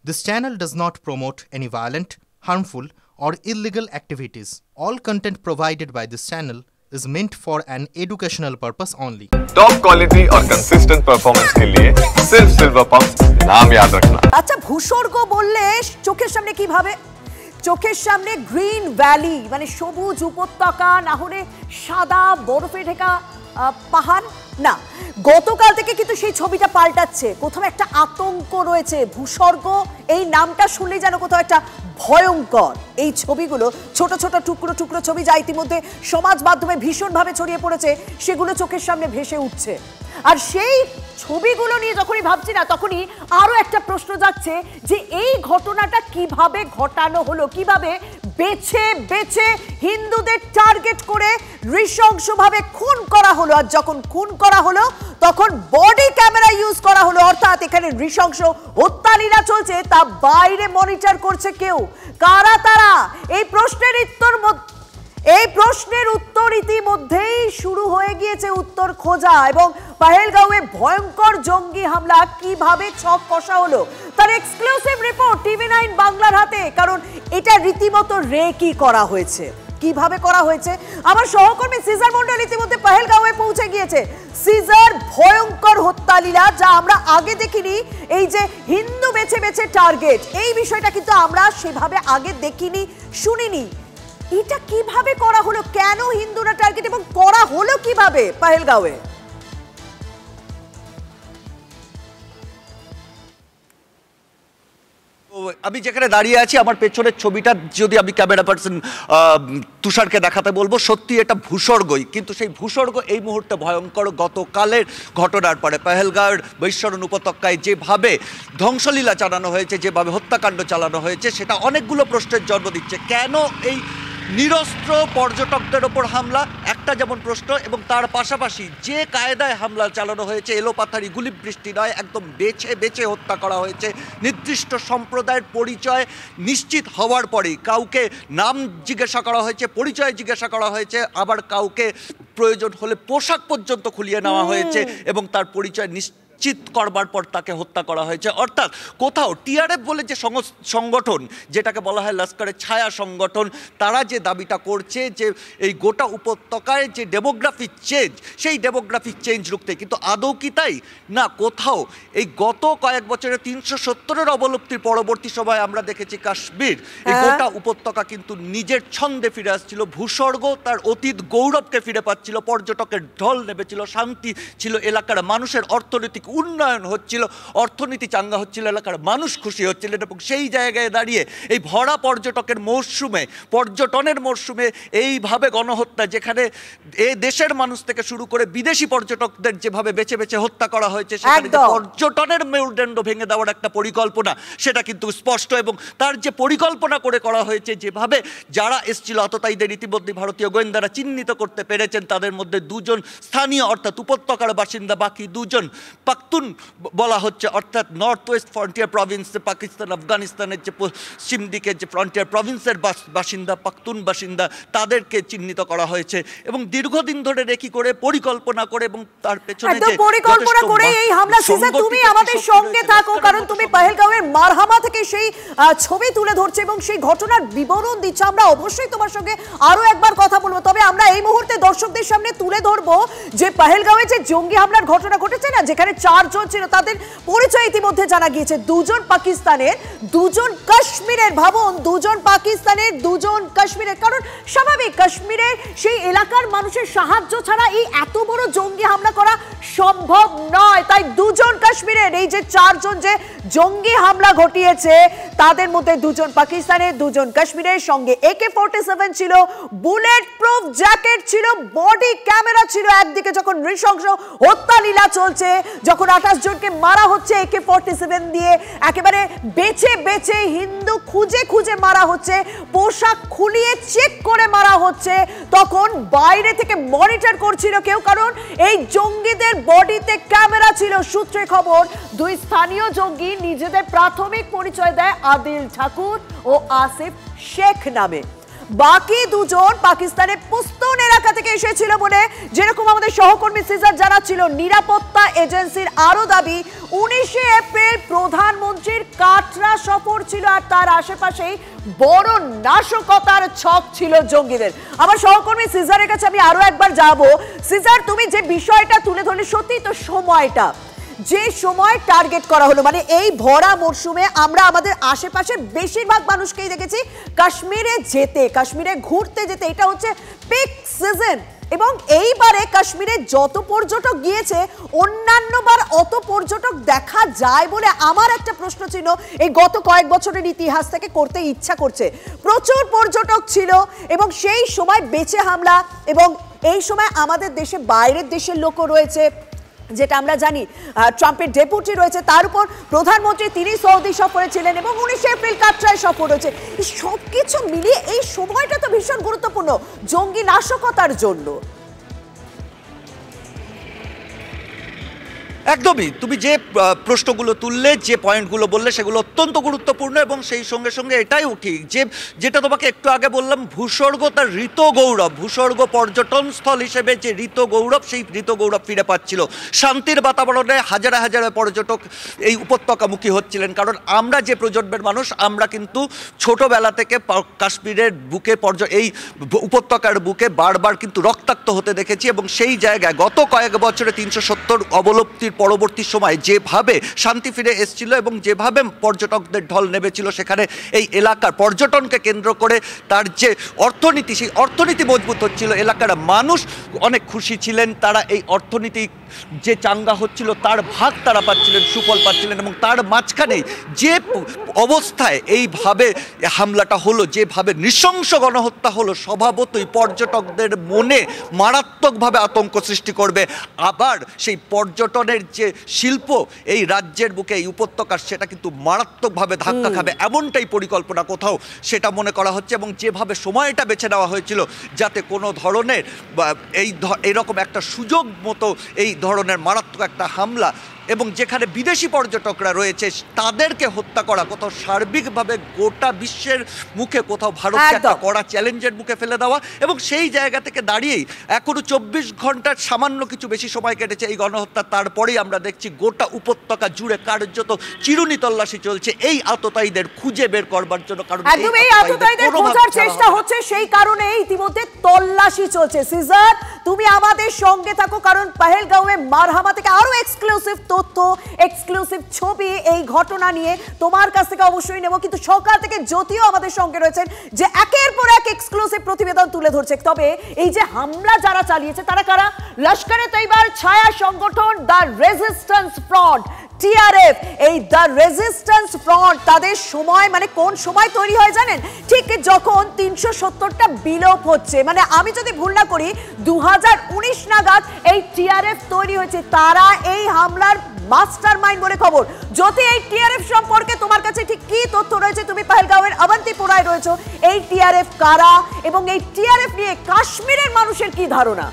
This channel does not promote any violent, harmful, or illegal activities. All content provided by this channel is meant for an educational purpose only. Top quality और consistent performance के लिए सिर्फ silver pump नाम याद रखना। আচ্ছা ভূস্বর্গ বললে চোখের সামনে কি ভাবে? চোখের সামনে গ্রিন ভ্যালি মানে সবুজ উপত্যকা, না হলে সাদা বরফে ঢাকা পাহাড়? না, গতকাল থেকে কিন্তু সেই ছবিটা পাল্টাচ্ছে। কোথাও একটা আতঙ্ক রয়েছে। ভূস্বর্গ এই নামটা শুনলেই যেন কোথাও একটা ভয়ঙ্কর। এই ছবিগুলো ছোট ছোট টুকরো টুকরো ছবি যা ইতিমধ্যে সমাজ মাধ্যমে ভীষণভাবে ছড়িয়ে পড়েছে, সেগুলো চোখের সামনে ভেসে উঠছে। আর সেই ছবিগুলো নিয়ে যখনই ভাবছি না, তখনই আরো একটা প্রশ্ন যাচ্ছে যে এই ঘটনাটা কিভাবে ঘটানো হলো, কিভাবে বেছে বেছে হিন্দুদের টার্গেট করে নৃশংসভাবে খুন করা হলো। আর যখন খুন করা হলো তখন বডি ক্যামেরা ইউজ করা হলো, অর্থাৎ এখানে নৃশংস হত্যালীলা চলছে, তা বাইরে মনিটর করছে কেউ। কারা তারা? এই প্রশ্নের উত্তর ইতিমধ্যেই শুরু হয়ে গিয়েছে উত্তর খোঁজা। এবং পহেলগাঁওয়ে ভয়ঙ্কর জঙ্গি হামলা কিভাবে ছক কষা হলো তার এক্সক্লুসিভ রিপোর্ট TV9 বাংলার হাতে। কারণ এটা রীতিমতো রেকি করা হয়েছে। কিভাবে করা হয়েছে? আমার সহকর্মী সিজার মন্ডল ইতিমধ্যে পহেলগাঁওয়ে পৌঁছে গিয়েছে। সিজার, ভয়ঙ্কর হত্যালীলা যা আমরা আগে দেখিনি, এই যে হিন্দু বেছে বেছে টার্গেট, এই বিষয়টা কিন্তু আমরা সেভাবে আগে দেখিনি, শুনিনি। এটা কিভাবে করা হলো, কেন হিন্দুরা টার্গেট, এবং করা হলো কিভাবে পহেলগাঁওয়ে? আমি যেখানে দাঁড়িয়ে আছি, আমার পেছনের ছবিটা যদি আমি ক্যামেরা পার্সন তুষারকে দেখাতে বলবো, সত্যি এটা ভূস্বর্গই। কিন্তু সেই ভূস্বর্গ এই মুহূর্তে ভয়ঙ্কর। গতকালের ঘটনার পরে পহেলগাঁওয়ের বৈশ্বরণ উপত্যকায় যেভাবে ধ্বংসলীলা চালানো হয়েছে, যেভাবে হত্যাকাণ্ড চালানো হয়েছে, সেটা অনেকগুলো প্রশ্নের জন্ম দিচ্ছে। কেন এই নিরস্ত্র পর্যটকদের ওপর হামলা একটা যেমন প্রশ্ন, এবং তার পাশাপাশি যে কায়দায় হামলা চালানো হয়েছে, এলোপাথারি গুলিবৃষ্টি নয়, একদম বেছে বেছে হত্যা করা হয়েছে। নির্দিষ্ট সম্প্রদায়ের পরিচয় নিশ্চিত হওয়ার পরেই কাউকে নাম জিজ্ঞাসা করা হয়েছে, পরিচয় জিজ্ঞাসা করা হয়েছে, আবার কাউকে প্রয়োজন হলে পোশাক পর্যন্ত খুলিয়ে নেওয়া হয়েছে এবং তার পরিচয় নিশ্চিত করবার পর তাকে হত্যা করা হয়েছে। অর্থাৎ কোথাও টিআরএফ বলে যে সংগঠন, যেটাকে বলা হয় লস্করের ছায়া সংগঠন, তারা যে দাবিটা করছে যে এই গোটা উপত্যকায় যে ডেমোগ্রাফিক চেঞ্জ, সেই ডেমোগ্রাফিক চেঞ্জ রুখতে, কিন্তু আদৌ কি তাই? না, কোথাও এই গত কয়েক বছরে 370-এর অবলুপ্তির পরবর্তী সময় আমরা দেখেছি কাশ্মীর, এই গোটা উপত্যকা কিন্তু নিজের ছন্দে ফিরে আসছিল। ভূস্বর্গ তার অতীত গৌরবকে ফিরে পাচ্ছিল, পর্যটকের ঢল নেমেছিল, শান্তি ছিল, এলাকার মানুষের অর্থনৈতিক উন্নয়ন হচ্ছিল, অর্থনীতি চাঙ্গা হচ্ছিল, এলাকার মানুষ খুশি হচ্ছিলেন। এবং সেই জায়গায় দাঁড়িয়ে এই ভরা পর্যটকের মরশুমে, পর্যটনের মরশুমে এইভাবে গণহত্যা, যেখানে এই দেশের মানুষ থেকে শুরু করে বিদেশি পর্যটকদের যেভাবে বেছে বেছে হত্যা করা হয়েছে, সেখানে পর্যটনের মেরুদণ্ড ভেঙে দেওয়ার একটা পরিকল্পনা, সেটা কিন্তু স্পষ্ট। এবং তার যে পরিকল্পনা করে করা হয়েছে, যেভাবে যারা এসেছিল আততায়ীদের ইতিমধ্যে ভারতীয় গোয়েন্দারা চিহ্নিত করতে পেরেছেন, তাদের মধ্যে দুজন স্থানীয় অর্থাৎ উপত্যকার বাসিন্দা, বাকি দুজন পাখতুন বলা হচ্ছে, অর্থাৎ নর্থ ওয়েস্ট ফ্রন্টিয়ার প্রভিন্সে পাকিস্তান আফগানিস্তানের যে পশ্চিম দিকের যে ফ্রন্টিয়ার প্রভিন্সের বাসিন্দা, পাখতুন বাসিন্দা, তাদেরকে চিহ্নিত করা হয়েছে। এবং দীর্ঘদিন ধরে রেকি করে, পরিকল্পনা করে, এবং তার পেছনে যে পরিকল্পনা করে এই হামলা। সিজা, তুমি আমাদের সঙ্গে থাকো, কারণ তুমি পহেলগাঁওয়ের মারহামা থেকে সেই ছবি তুলে ধরছে এবং সেই ঘটনার বিবরণ দিচ্ছে। আমরা অবশ্যই তোমার সঙ্গে আরো একবার কথা বলবো, তবে আমরা এই মুহূর্তে দর্শকদের সামনে তুলে ধরবো যে পহেলগাঁওয়ে যে জঙ্গি হামলার ঘটনা ঘটেছে না, যেখানে 4 জন ছিল, তাদের পরিচয় ইতিমধ্যে জানা গিয়েছে। 2 জন পাকিস্তানের, 2 জন কাশ্মীরের। ভাবুন, 2 জন পাকিস্তানের, 2 জন কাশ্মীরের। কারণ স্বাভাবিক, কাশ্মীরের সেই এলাকার মানুষের সাহায্য ছাড়া এই এত বড় জঙ্গি হামলা করা সম্ভব নয়। তাই 2 জন কাশ্মীরের, এই যে 4 জন যে জঙ্গি হামলা ঘটিয়েছে, তাদের মধ্যে 2 জন পাকিস্তানের, 2 জন কাশ্মীরের। সঙ্গে AK-47 ছিল, বুলেট প্রুফ জ্যাকেট ছিল, বডি ক্যামেরা ছিল। একদিকে যখন নৃশংস হত্যালীলা চলছে, যখন 28 জনকে মারা হচ্ছে AK-47 দিয়ে, একেবারে বেছে বেছে হিন্দু খুঁজে খুঁজে মারা হচ্ছে, পোশাক খুলিয়ে চেক করে মারা হচ্ছে, তখন বাইরে থেকে মনিটর করছিল কেউ। কারণ এই জঙ্গিদের বডিতে ক্যামেরা ছিল। সূত্রে খবর, 2 স্থানীয় জঙ্গি নিজেদের প্রাথমিক পরিচয় দেয় আদিল ঠাকুর ও আসিফ শেখ নামে। বাকি দুজন পাকিস্তানের পুস্তুন এলাকা থেকে এসেছিল বলে যেরকম আমাদের সহকর্মী সিজার জানাচ্ছিল। নিরাপত্তা এজেন্সির আরো দাবি 19শে এপ্রিল প্রধানমন্ত্রীর কাটরা সফর ছিল আর তার আশেপাশেই বড় নাশকতার ছক ছিল জঙ্গিদের। আমার সহকর্মী সিজারের কাছে আমি আরো একবার যাব। সিজার, তুমি যে বিষয়টা তুলে ধরলে, সত্যি তো সময়টা যে সময় টার্গেট করা হলো, মানে এই ভরা মরশুমে আমরা আমাদের আশেপাশে বেশিরভাগ মানুষকেই দেখেছি কাশ্মীরে যেতে, কাশ্মীরে ঘুরতে যেতে, এটা হচ্ছে পিক সিজন। এবং এইবারে কাশ্মীরে যত পর্যটক গিয়েছে অন্যান্যবার অত পর্যটক দেখা যায় বলে আমার একটা প্রশ্ন ছিল, এই গত কয়েক বছরের ইতিহাস থেকে করতে ইচ্ছা করছে। প্রচুর পর্যটক ছিল এবং সেই সময় বেচে হামলা, এবং এই সময় আমাদের দেশে বাইরের দেশের লোকও রয়েছে, যেটা আমরা জানি ট্রাম্পের ডেপুটি রয়েছে, তার উপর প্রধানমন্ত্রী তিনি সৌদি সফরে ছিলেন এবং 19শে এপ্রিল কাটরায় সফর হয়েছে। সবকিছু মিলিয়ে এই সময়টা তো ভীষণ গুরুত্বপূর্ণ জঙ্গি নাশকতার জন্য। একদমই, তুমি যে প্রশ্নগুলো তুললে, যে পয়েন্টগুলো বললে সেগুলো অত্যন্ত গুরুত্বপূর্ণ এবং সেই সঙ্গে সঙ্গে এটাই ঠিক যে যেটা তোমাকে একটু আগে বললাম, ভূস্বর্গ তার ঋত গৌরব, ভূস্বর্গ পর্যটন স্থল হিসেবে যে ঋত গৌরব, সেই ঋত গৌরব ফিরে পাচ্ছিল। শান্তির বাতাবরণে হাজারে হাজারে পর্যটক এই উপত্যকামুখী হচ্ছিলেন, কারণ আমরা যে প্রজন্মের মানুষ, আমরা কিন্তু ছোটবেলা থেকে কাশ্মীরের বুকে এই উপত্যকার বুকে বারবার কিন্তু রক্তাক্ত হতে দেখেছি এবং সেই জায়গায় গত কয়েক বছরে 370 অবলুপ্তির পরবর্তী সময় যেভাবে শান্তি ফিরে এসেছিল এবং যেভাবে পর্যটকদের ঢল নেমেছিল, সেখানে এই এলাকার পর্যটনকে কেন্দ্র করে তার যে অর্থনীতি, সেই অর্থনীতি মজবুত হচ্ছিল, এলাকার মানুষ অনেক খুশি ছিলেন, তারা এই অর্থনীতি যে চাঙ্গা হচ্ছিল তার ভাগ তারা পাচ্ছিলেন, সুফল পাচ্ছিলেন। এবং তার মাঝখানে যে অবস্থায় এইভাবে হামলাটা হলো, যেভাবে নৃশংস গণহত্যা হলো, স্বভাবতই পর্যটকদের মনে মারাত্মকভাবে আতঙ্ক সৃষ্টি করবে। আবার সেই পর্যটনের যে শিল্প এই রাজ্যের বুকে, এই উপত্যকার, সেটা কিন্তু মারাত্মকভাবে ধাক্কা খাবে, এমনটাই পরিকল্পনা কোথাও সেটা মনে করা হচ্ছে। এবং যেভাবে সময়টা বেছে নেওয়া হয়েছিল যাতে কোনো ধরনের এইরকম একটা সুযোগ মতো এই ধরনের মারাত্মক একটা হামলা এবং যেখানে বিদেশি পর্যটকরা রয়েছে তাদেরকে হত্যা করা, কোথাও সার্বিকভাবে গোটা বিশ্বের মুখে কোথাও ভারতকে একটা কড়া চ্যালেঞ্জের মুখে ফেলে দেওয়া। এবং সেই জায়গা থেকে দাঁড়িয়েই এখনো 24 ঘন্টার সামান্য কিছু বেশি সময় কেটেছে এই গণহত্যা, তারপরেই আমরা দেখছি গোটা উপত্যকা জুড়ে কার্যত চিরুনি তল্লাশি চলছে এই আততায়ীদের খুঁজে বের করবার জন্য। কারণ এই আততায়ীদের খোঁজার চেষ্টা হচ্ছে, সেই কারণে ইতিমধ্যে তল্লাশি চলছে। সিজার, তুমি আমাদের সঙ্গে থাকো, কারণ পহেলগাঁওয়ে মারহামা থেকে আরো এক্সক্লুসিভ তথ্য, এক্সক্লুসিভ ছবি এই ঘটনা নিয়ে তোমার কাছ থেকে অবশ্যই নেব। কিন্তু সকাল থেকে জ্যোতিও আমাদের সঙ্গে রয়েছেন, যে একের পর এক এক্সক্লুসিভ প্রতিবেদন তুলে ধরছে। তবে এই যে হামলা যারা চালিয়েছে তারা কারা? লস্করে তৈবার ছায়া সংগঠন দ্য রেজিস্ট্যান্স ফ্রন্ট, টিআরএফ। এই দ্য রেজিস্ট্যান্স ফ্রন্ট তাদের সময়, মানে কোন সময় তৈরি হয় জানেন? ঠিক যখন 370টা বিলোপ হচ্ছে, মানে আমি যদি ভুল না করি 2019 নাগাদ এই টিআরএফ তৈরি হয়েছে। তারা এই হামলার মাস্টার মাইন্ড বলে খবর। যদি এই টিআরএফ সম্পর্কে তোমার কাছে ঠিক কি তথ্য রয়েছে? তুমি পহেলগাঁওয়ের অবন্তিপুরায় রয়েছো, এই টিআরএফ কারা এবং এই টিআরএফ নিয়ে কাশ্মীরের মানুষের কি ধারণা?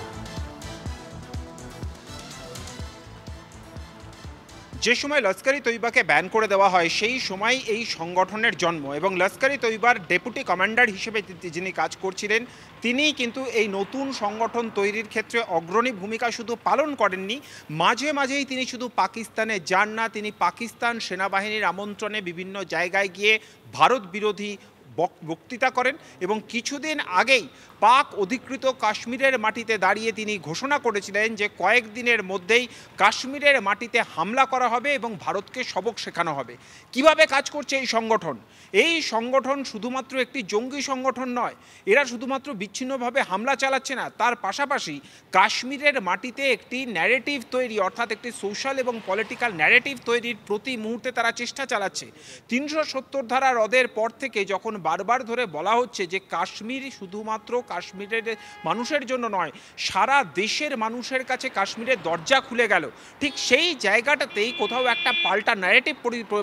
যে সময় লস্করি তৈবাকে ব্যান করে দেওয়া হয় সেই সময় এই সংগঠনের জন্ম, এবং লস্করি তৈবার ডেপুটি কমান্ডার হিসেবে যিনি কাজ করছিলেন তিনিই কিন্তু এই নতুন সংগঠন তৈরির ক্ষেত্রে অগ্রণী ভূমিকা শুধু পালন করেননি, মাঝে মাঝেই তিনি শুধু পাকিস্তানে যান না, তিনি পাকিস্তান সেনাবাহিনীর আমন্ত্রণে বিভিন্ন জায়গায় গিয়ে ভারত বিরোধী বক্তৃতা করেন। এবং কিছুদিন আগেই পাক অধিকৃত কাশ্মীরের মাটিতে দাঁড়িয়ে তিনি ঘোষণা করেছিলেন যে কয়েকদিনের মধ্যেই কাশ্মীরের মাটিতে হামলা করা হবে এবং ভারতকে সবক শেখানো হবে। কিভাবে কাজ করছে এই সংগঠন? এই সংগঠন শুধুমাত্র একটি জঙ্গি সংগঠন নয়, এরা শুধুমাত্র বিচ্ছিন্নভাবে হামলা চালাচ্ছে না, তার পাশাপাশি কাশ্মীরের মাটিতে একটি ন্যারেটিভ তৈরি, অর্থাৎ একটি সোশ্যাল এবং পলিটিক্যাল ন্যারেটিভ তৈরির প্রতি মুহূর্তে তারা চেষ্টা চালাচ্ছে। 370 ধারা রদের পর থেকে যখন বারবার ধরে বলা হচ্ছে যে কাশ্মীর শুধুমাত্র কাশ্মীরের মানুষের জন্য নয়, সারা দেশের মানুষের কাছে কাশ্মীরের দরজা খুলে গেল, ঠিক সেই জায়গাটাতেই কোথাও একটা পাল্টা ন্যারেটিভ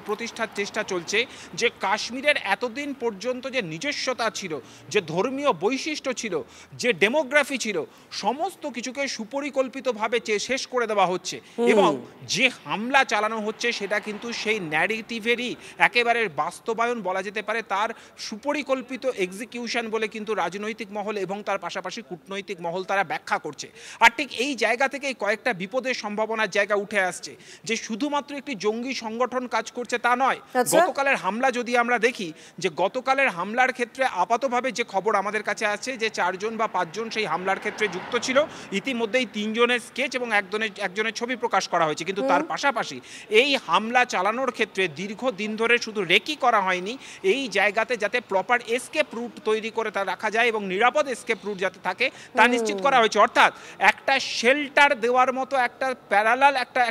প্রতিষ্ঠার চেষ্টা চলছে যে কাশ্মীরের এতদিন পর্যন্ত যে নিজস্বতা ছিল, যে ধর্মীয় বৈশিষ্ট্য ছিল, যে ডেমোগ্রাফি ছিল, সমস্ত কিছুকে সুপরিকল্পিতভাবে শেষ করে দেওয়া হচ্ছে। এবং যে হামলা চালানো হচ্ছে সেটা কিন্তু সেই ন্যারেটিভেরই একেবারে বাস্তবায়ন বলা যেতে পারে, তার সুপরিকল্পিত এক্সিকিউশন বলে কিন্তু রাজনৈতিক মহল এবং তার পাশাপাশি কূটনৈতিক মহল তারা ব্যাখ্যা করছে। আর ঠিক এই জায়গা থেকেই কয়েকটা বিপদের সম্ভাবনার জায়গা উঠে আসছে, যে শুধুমাত্র একটি জঙ্গি সংগঠন কাজ করছে তা নয়। গতকালের হামলা যদি আমরা দেখি, যে গতকালের হামলার ক্ষেত্রে আপাতভাবে যে খবর আমাদের কাছে আছে যে 4 জন বা 5 জন সেই হামলার ক্ষেত্রে যুক্ত ছিল। ইতিমধ্যেই 3 জনের স্কেচ এবং একজনের ছবি প্রকাশ করা হয়েছে। কিন্তু তার পাশাপাশি এই হামলা চালানোর ক্ষেত্রে দীর্ঘদিন ধরে শুধু রেকি করা হয়নি, এই জায়গাতে যাতে প্রপার এসকেপ রুট তৈরি করে তা রাখা যায় এবং নিরাপদ এসকেপ রুট যাতে থাকে তা নিশ্চিত করা হয়েছে। অর্থাৎ একটা শেল্টার দেওয়ার মতো একটা প্যারালাল একটা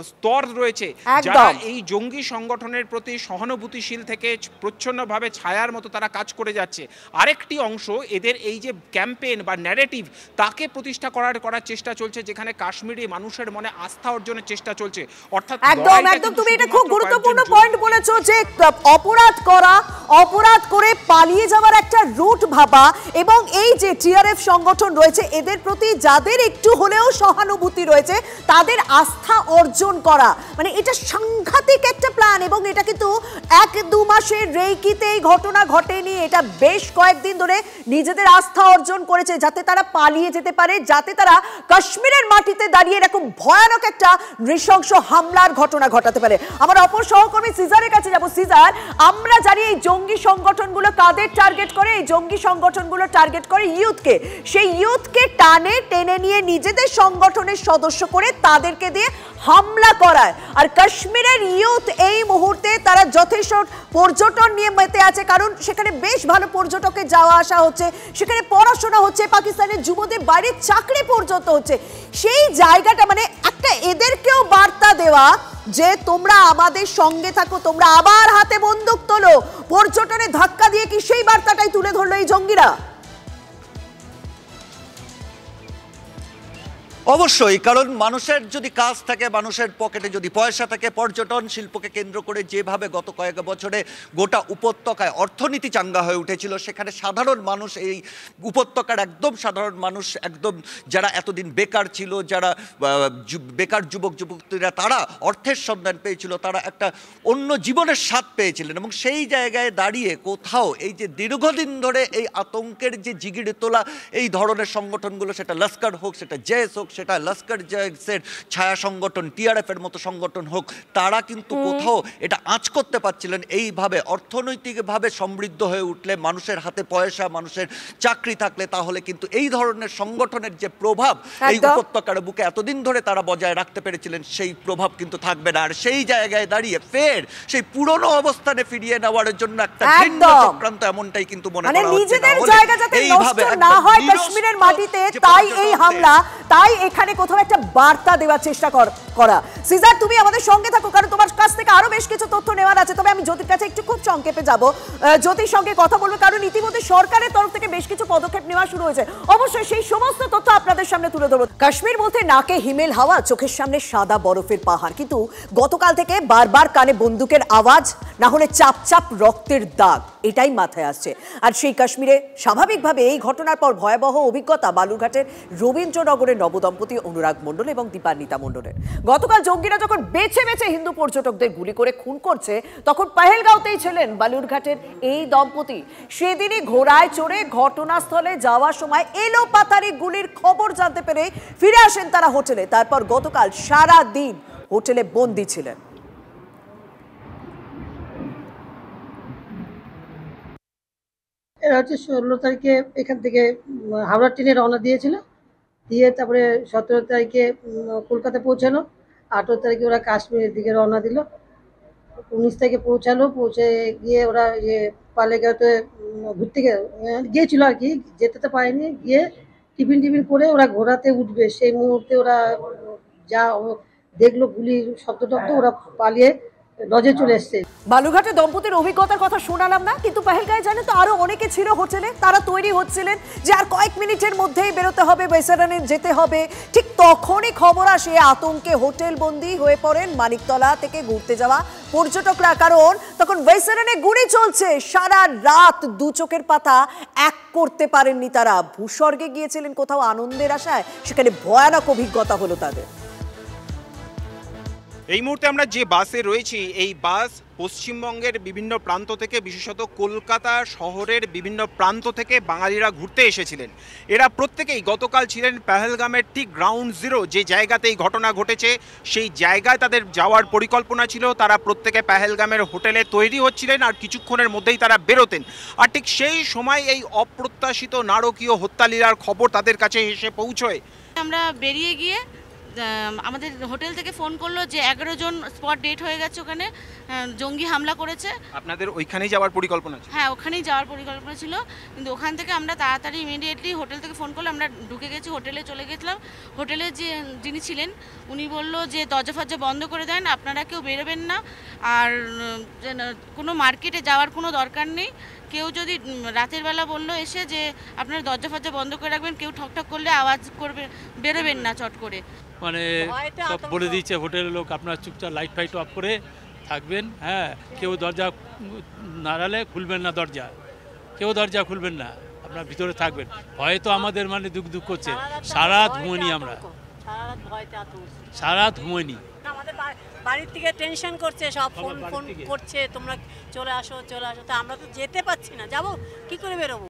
স্তর রয়েছে, যারা এই জঙ্গি সংগঠনের প্রতি সহানুভূতিশীল থেকে প্রচ্ছন্নভাবে ছায়ার মতো তারা কাজ করে যাচ্ছে। আরেকটি অংশ এদের এই যে ক্যাম্পেইন বা ন্যারেটিভ, তাকে প্রতিষ্ঠা করার চেষ্টা চলছে, যেখানে কাশ্মীরি মানুষের মনে আস্থা অর্জনের চেষ্টা চলছে। অর্থাৎ একদম তুমি এটা খুব গুরুত্বপূর্ণ পয়েন্ট বলেছো, যে অপরাধ করে পালিয়ে যাওয়ার একটা রুট ভাবা, এবং এই যে টিআরএফ সংগঠন রয়েছে এদের প্রতি যাদের একটু হলেও সহানুভূতি রয়েছে তাদের আস্থা অর্জন করা, মানে এটা সাংঘাতিক একটা প্ল্যান। এবং এটা কিন্তু 1-2 মাসের রেইকিতে এই ঘটনা ঘটেনি, এটা বেশ কয়েকদিন ধরে নিজেদের আস্থা অর্জন করেছে যাতে তারা পালিয়ে যেতে পারে, যাতে তারা কাশ্মীরের মাটিতে দাঁড়িয়ে এরকম ভয়ানক একটা নৃশংস হামলার ঘটনা ঘটাতে পারে। আমার অপর সহকর্মী সিজারের কাছে যাব। সিজার, আমরা জানি এই জঙ্গি সংগঠনগুলো কাদের টার্গেট করে? এই জঙ্গি সংগঠনগুলো টার্গেট করে ইউথকে। সেই ইউথকে টেনে নিয়ে নিজেদের সংগঠনের সদস্য করে তাদেরকে দিয়ে হামলা করায়। আর কাশ্মীরের ইউথ এই মুহূর্তে তারা যথেষ্ট পর্যটন নিয়ে মেতে আছে, কারণ সেখানে বেশ ভালো পর্যটকের যাওয়া আসা হচ্ছে, সেখানে পড়াশোনা হচ্ছে, পাকিস্তানের যুবদের বাইরে চাকরি পর্যন্ত হচ্ছে। সেই জায়গাটা মানে একটা এদেরকেও বার্তা দেওয়া যে তোমরা আমাদের সঙ্গে থাকো, তোমরা আবার হাতে বন্দুক তোলো, পর্যটনে ধাক্কা দিয়ে কি সেই বার্তাটাই তুলে ধরলো এই জঙ্গিরা? অবশ্যই, কারণ মানুষের যদি কাজ থাকে, মানুষের পকেটে যদি পয়সা থাকে, পর্যটন শিল্পকে কেন্দ্র করে যেভাবে গত কয়েক বছরে গোটা উপত্যকায় অর্থনীতি চাঙ্গা হয়ে উঠেছিল, সেখানে সাধারণ মানুষ, এই উপত্যকার একদম সাধারণ মানুষ, একদম যারা এতদিন বেকার ছিল, যারা বেকার যুবক যুবতীরা, তারা অর্থের সন্ধান পেয়েছিল, তারা একটা অন্য জীবনের স্বাদ পেয়েছিলেন। এবং সেই জায়গায় দাঁড়িয়ে কোথাও এই যে দীর্ঘদিন ধরে এই আতঙ্কের যে জিগিরে তোলা এই ধরনের সংগঠনগুলো, সেটা লস্কর হোক, সেটা জেএস হোক, সেটা লস্কর জেএসের ছায়া সংগঠন টিআরএফের মতো সংগঠন হোক, তারা কিন্তু কোথাও এটা আঁচ করতে পারছিলেন। এইভাবে অর্থনৈতিকভাবে সমৃদ্ধ হয়ে উঠলে, মানুষের হাতে পয়সা, মানুষের চাকরি থাকলে, তাহলে কিন্তু এই ধরনের সংগঠনের যে প্রভাব এই উপত্যকার বুকে এতদিন ধরে তারা বজায় রাখতে পেরেছিলেন, সেই প্রভাব কিন্তু থাকবে না। আর সেই জায়গায় দাঁড়িয়ে ফের সেই পুরনো অবস্থানে ফিরিয়ে নেওয়ার জন্য একটা ভিন্ন চক্রান্ত, এমনটাই কিন্তু মনে করা হচ্ছে। নিজেদের জায়গা যাতে নষ্ট না হয় কাশ্মীরের মাটিতে, তাই এই হামলা, তাই এখানে কোথাও একটা বার্তা দেওয়ার চেষ্টা করা। সিজার, তুমি আমাদের সঙ্গে থাকো, কারণ তোমার কাছ থেকে আরো বেশ কিছু তথ্য নেওয়ার আছে। তবে আমি জ্যোতির কাছে একটু খুব সংক্ষেপে যাব, জ্যোতির সঙ্গে কথা বলবো, কারণ ইতিমধ্যে সরকারের তরফ থেকে বেশ কিছু পদক্ষেপ নেওয়া শুরু হয়েছে। অবশ্যই সেই সমস্ত তথ্য আপনাদের সামনে তুলে ধরবো। কাশ্মীর বলতে নাকে হিমেল হাওয়া, চোখের সামনে সাদা বরফের পাহাড়, কিন্তু গতকাল থেকে বারবার কানে বন্দুকের আওয়াজ, না হলে চাপ চাপ রক্তের দাগ, এটাই মাথায় আসছে। আর সেই কাশ্মীরে স্বাভাবিকভাবে এই ঘটনার পর ভয়াবহ অভিজ্ঞতা বালুরঘাটের রবীন্দ্রনগরের নবদম্পতি অনুরাগ মণ্ডল এবং দীপান্বিতা মণ্ডলের। গতকাল জঙ্গিরা যখন বেছে বেছে হিন্দু পর্যটকদের গুলি করে খুন করছে, তখন পেহেলগাঁওতেই ছিলেন বালুরঘাটের এই দম্পতি। সেদিনই ঘোড়ায় চড়ে ঘটনাস্থলে যাওয়ার সময় এলোপাতাড়ি গুলির খবর জানতে পেরে ফিরে আসেন তারা হোটেলে। তারপর গতকাল সারা দিন হোটেলে বন্দী ছিলেন। এরা হচ্ছে 16 তারিখে এখান থেকে হাওড়া ট্রেনে রওনা দিয়েছিল, দিয়ে তারপরে 17 তারিখে কলকাতা পৌঁছালো, 18 তারিখে ওরা কাশ্মীরের দিকে রওনা দিল, 19 তারিখে পৌঁছালো, পৌঁছে গিয়ে ওরা পালেগাঁওতে ঘুরতে গিয়েছিল আর কি, যেতে তো পারেনি, গিয়ে টিফিন করে ওরা ঘোড়াতে উঠবে, সেই মুহূর্তে ওরা যা দেখলো গুলির শব্দ টব্দ, ওরা পালিয়ে লজে চলে এসছে। বালুরঘাটে দম্পতির অভিজ্ঞতার কথা শোনালাম না, কিন্তু পেহেলগাঁওয়ে জানেন তো আরো অনেকে ছিল হোটেলে, তারা তৈরি হচ্ছিলেন যে আর কয়েক মিনিটের মধ্যেই বেরোতে হবে, বেসারানে যেতে হবে। ঠিক তখনই খবর আসে আতঙ্কে হোটেল বন্দী হয়ে পড়েন মানিকতলা থেকে ঘুরতে যাওয়া পর্যটকরা, কারণ তখন বেসারানে গুলি চলছে। সারা রাত দু চোখের পাতা এক করতে পারেননি তারা, ভূস্বর্গে গিয়েছিলেন কোথাও আনন্দের আশায়, সেখানে ভয়ানক অভিজ্ঞতা হলো তাদের। এই মুহূর্তে আমরা যে বাসে রয়েছি, এই বাস পশ্চিমবঙ্গের বিভিন্ন প্রান্ত থেকে, বিশেষত কলকাতা শহরের বিভিন্ন প্রান্ত থেকে বাঙালিরা ঘুরতে এসেছিলেন। এরা প্রত্যেকেই গতকাল ছিলেন পেহেলগামের ঠিক গ্রাউন্ড জিরো, যে জায়গাতে এই ঘটনা ঘটেছে সেই জায়গায় তাদের যাওয়ার পরিকল্পনা ছিল। তারা প্রত্যেকে পেহেলগামের হোটেলে তৈরি হচ্ছিলেন আর কিছুক্ষণের মধ্যেই তারা বেরোতেন। আর ঠিক সেই সময় এই অপ্রত্যাশিত নারকীয় হত্যালীলার খবর তাদের কাছে এসে পৌঁছয়। আমরা বেরিয়ে গিয়ে আমাদের হোটেল থেকে ফোন করলো যে 11 জন স্পট ডেট হয়ে গেছে, ওখানে জঙ্গি হামলা করেছে। আপনাদের ওইখানেই যাওয়ার পরিকল্পনা ছিল? হ্যাঁ, ওখানেই যাওয়ার পরিকল্পনা ছিল, কিন্তু ওখান থেকে আমরা তাড়াতাড়ি ইমিডিয়েটলি হোটেল থেকে ফোন করলে আমরা ঢুকে গেছি, হোটেলে চলে গেছিলাম। হোটেলে যিনি ছিলেন উনি বলল যে দরজা ফরজা বন্ধ করে দেন, আপনারা কেউ বেরোবেন না, আর কোনো মার্কেটে যাওয়ার কোনো দরকার নেই। কেউ যদি রাতের বেলা বললো এসে যে আপনারা দরজা ফরজা বন্ধ করে রাখবেন, কেউ ঠকঠক করলে আওয়াজ করবে, বেরোবেন না চট করে। মানে সব বলে দিচ্ছে হোটেলের লোক, আপনার চুপচাপ লাইট ফাইট অফ করে থাকবেন। হ্যাঁ, কেউ দরজা নাড়ালে খুলবেন না, কেউ দরজা খুলবেন না, আপনার ভিতরে থাকবেন। হয়তো আমাদের মানে দুঃখ করছে, সারা ঘুমোনি, আমরা সারা ঘুমোনি। আমাদের বাড়ির থেকে টেনশন করছে, সব ফোন করছে, তোমরা চলে আসো। তো আমরা তো যেতে পারছি না, যাবো কি করে বেরোবো?